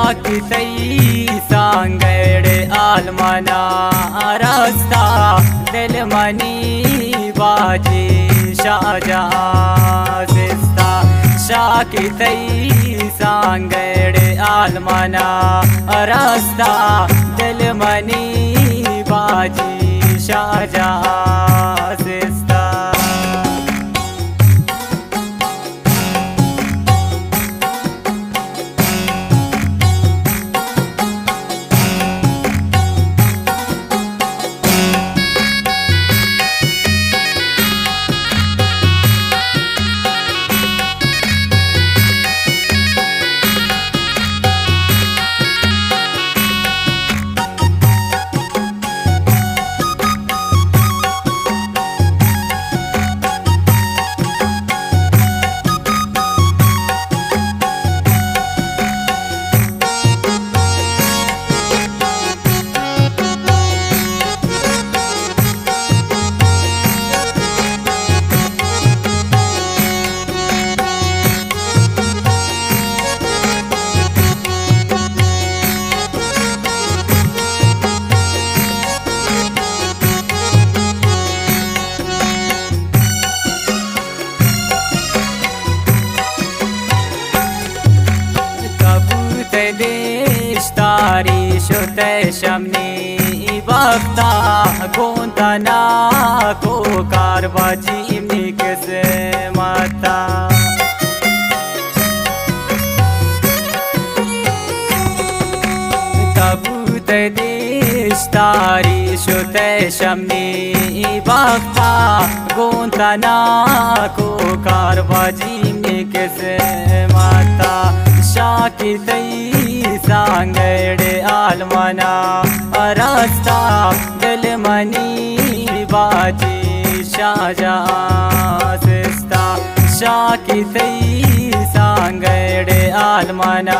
शाकितई सांगडे आलमाना रस्ता दिल मनी बाजी शाहजहां सिस्ता शाकितई सांगडे आलमाना रस्ता दिल मनी बाजी शाहजहां सिस्ता तारी शुते शमनी वक्ता गोंतना को कारबाजी निकस माता कबूत देश तारी शुते शमनी वक्ता गोंतना को कारबाजी निकस माता शाकितई सांगडे आलमाना रस्ता दिल मनी बाजी शाहजहां सिस्ता शाकितई सांगडे आलमाना